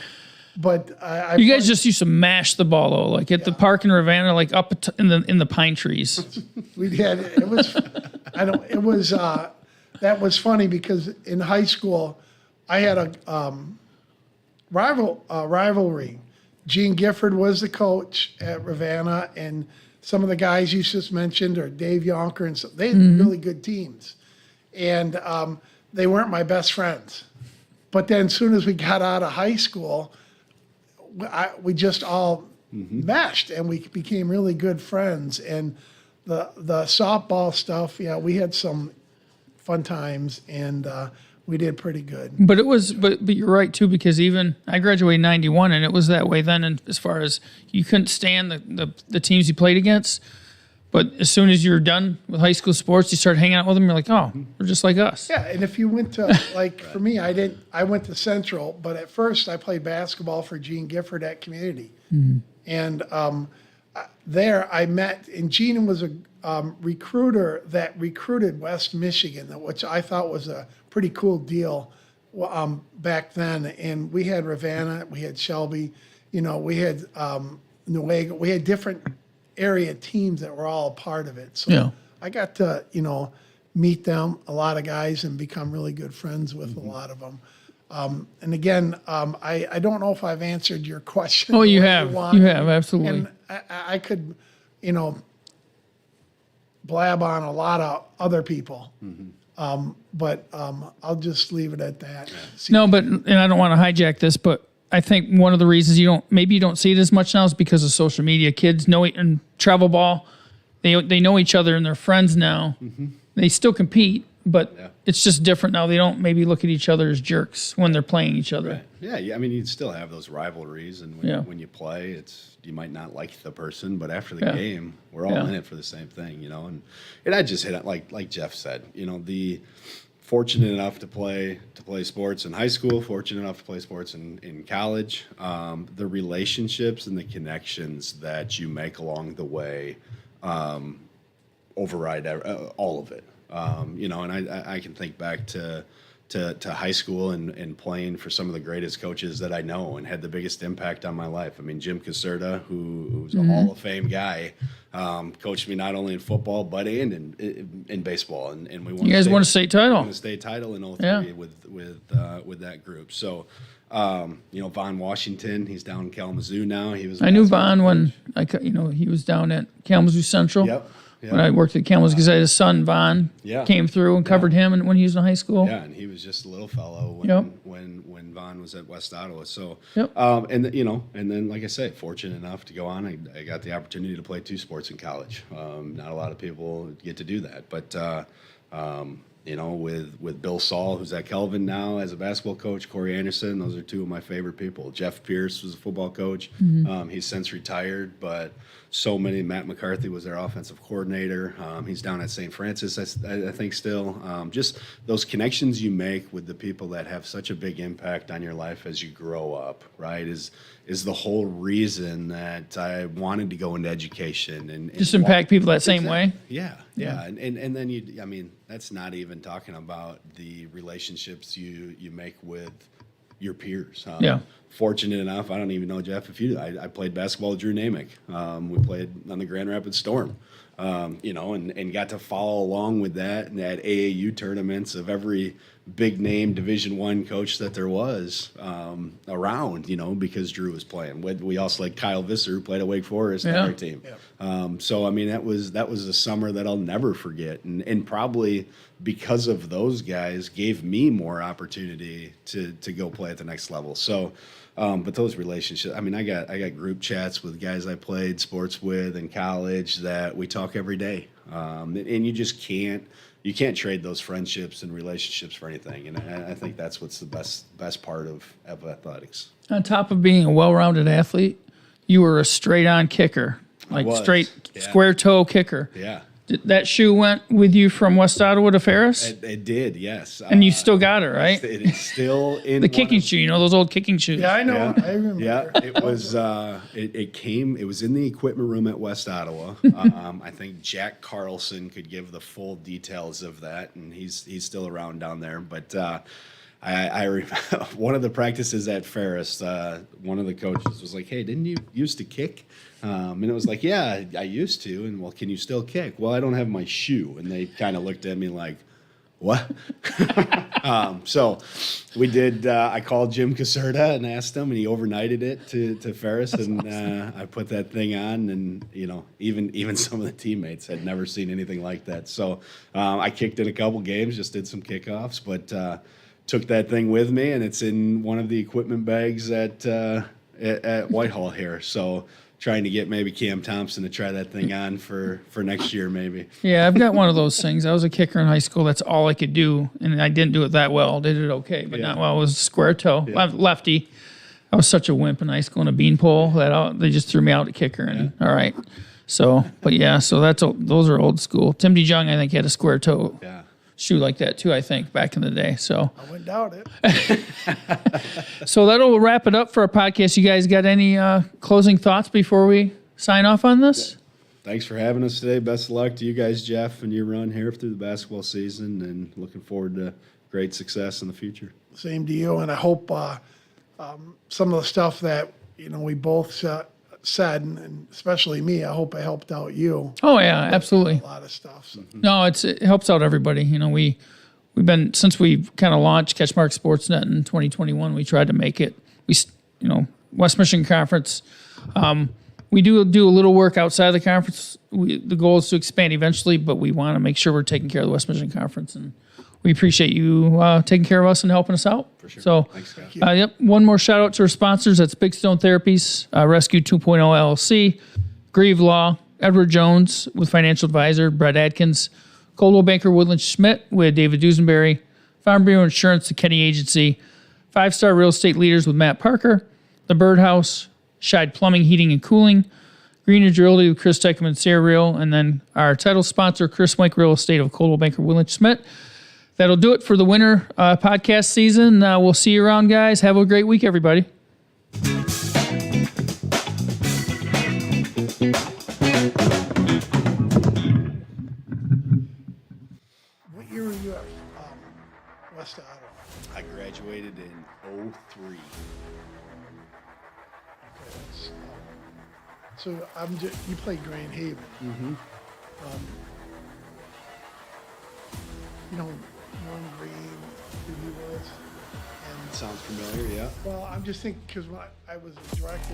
but you guys just used to mash the ball though, like at the park in Ravenna, like up in the pine trees. We did. It was. That was funny because in high school, I had a rivalry. Gene Gifford was the coach at Ravenna, and some of the guys you just mentioned, or Dave Yonker, and so they had really good teams. And they weren't my best friends. But then as soon as we got out of high school, we just all meshed, and we became really good friends. And the softball stuff, we had some fun times, and we did pretty good. But you're right too, because even I graduated in '91, and it was that way then. And as far as you couldn't stand the teams you played against, but as soon as you're done with high school sports, you start hanging out with them. You're like, oh, they're just like us. Yeah, and if you went to for me, I went to Central, but at first I played basketball for Gene Gifford at Community, and there I met, and Gene was a recruiter that recruited West Michigan, which I thought was a pretty cool deal back then. And we had Ravenna, we had Shelby, we had Newaygo, we had different area teams that were all a part of it. So I got to, meet them, a lot of guys, and become really good friends with a lot of them. And again, I don't know if I've answered your question. Oh, you have. You have, absolutely. And I could, blab on a lot of other people. But I'll just leave it at that. No, and I don't want to hijack this, but I think one of the reasons you don't see it as much now is because of social media. Kids know it in travel ball. They know each other and they're friends now. They still compete, but it's just different now. They don't maybe look at each other as jerks when they're playing each other. Right. Yeah. I mean, you still have those rivalries, and when you play, you might not like the person, but after the game, we're all in it for the same thing, you know. And I just hit it like Jeff said, you know, the fortunate enough to play sports in high school, fortunate enough to play sports in college. The relationships and the connections that you make along the way override all of it. You know, and I can think back to high school and playing for some of the greatest coaches that I know and had the biggest impact on my life. I mean, Jim Caserta, who's a Hall of Fame guy, coached me not only in football but in baseball, and we won. You guys won a state title. Won a state title in 03 with that group. So, you know, Von Washington, he's down in Kalamazoo now. I knew Von when he was down at Kalamazoo Central. Yep. When I worked at Kalamazoo, because I had his son Von came through and covered him, and when he was in high school. Yeah, and he was just a little fellow when Von was at West Ottawa. So, and you know, and then like I say, fortunate enough to go on. I got the opportunity to play 2 sports in college. Not a lot of people get to do that, but you know, with Bill Saul, who's at Kelvin now as a basketball coach, Corey Anderson, those are 2 of my favorite people. Jeff Pierce was a football coach. He's since retired, but so many. Matt McCarthy was their offensive coordinator. He's down at St. Francis, I think, still. Just those connections you make with the people that have such a big impact on your life as you grow up, right, is the whole reason that I wanted to go into education and just impact people that same way. Yeah. And then I mean, that's not even talking about the relationships you make with your peers. Fortunate enough, I don't even know, Jeff, if I played basketball with Drew Namick. We played on the Grand Rapids Storm, you know, and got to follow along with that and at AAU tournaments of every big name Division I coach that there was around, you know, because Drew was playing. We also had Kyle Visser, who played at Wake Forest on our team. So I mean, that was a summer that I'll never forget, and probably because of those guys gave me more opportunity to go play at the next level. So. But those relationships, I mean, I got group chats with guys I played sports with in college that we talk every day. And you just can't trade those friendships and relationships for anything. And I think that's what's the best part of athletics. On top of being a well-rounded athlete, you were a straight-on kicker, square toe kicker. Yeah. That shoe went with you from West Ottawa to Ferris? It did, yes. And you still got it, right? It is still in the kicking shoe. You know those old kicking shoes. Yeah, I know. Yeah. I remember. Yeah, it was. It was in the equipment room at West Ottawa. I think Jack Carlson could give the full details of that, and he's still around down there. But I remember one of the practices at Ferris. One of the coaches was like, "Hey, didn't you used to kick?" And it was like, "Yeah, I used to." And, "Well, can you still kick?" "Well, I don't have my shoe." And they kind of looked at me like, "What?" So we did. I called Jim Caserta and asked him, and he overnighted it to Ferris, and I put that thing on, and you know, even some of the teammates had never seen anything like that. So I kicked in a couple games, just did some kickoffs, but took that thing with me, and it's in one of the equipment bags at Whitehall here. So. Trying to get maybe Cam Thompson to try that thing on for next year, maybe. Yeah, I've got one of those things. I was a kicker in high school. That's all I could do, and I didn't do it that well. Did it okay, but not well. I was square toe, lefty. I was such a wimp in high school in a beanpole that they just threw me out at kicker. And all right, so but yeah, so those are old school. Tim DeJong, I think, had a square toe. Yeah. Shoe like that too, I think, back in the day. So I wouldn't doubt it. So that'll wrap it up for our podcast. You guys got any closing thoughts before we sign off on this? Thanks for having us today. Best of luck to you guys, Jeff, and your run here through the basketball season, and looking forward to great success in the future. Same to you, and I hope some of the stuff that we both said, and especially me, I hope I helped out you. Oh yeah, absolutely. A lot of stuff. So. No, it helps out everybody. We've been, since we kind of launched CatchMark SportsNet in 2021, we tried to make it. West Michigan Conference. We do a little work outside of the conference. The goal is to expand eventually, but we want to make sure we're taking care of the West Michigan Conference, and we appreciate you taking care of us and helping us out. For sure. So, Thanks, Scott. yep. One more shout out to our sponsors. That's Big Stone Therapies, Rescue 2.0 LLC, Grieve Law, Edward Jones with financial advisor Brett Adkins, Coldwell Banker Woodland Schmidt with David Dusenberry, Farm Bureau Insurance, the Kenny Agency, 5-Star Real Estate Leaders with Matt Parker, The Birdhouse, Scheid Plumbing, Heating and Cooling, Greenridge Realty with Chris Teichman and Sarah Real, and then our title sponsor, Chris Mike Real Estate of Coldwell Banker Woodland Schmidt. That'll do it for the winter podcast season. We'll see you around, guys. Have a great week, everybody. What year were you at West Ottawa? I graduated in '03. So you played Grand Haven. Mm-hmm. You know, Warren Green, who he was. And Sounds familiar, yeah. well, I'm just thinking because when I was a director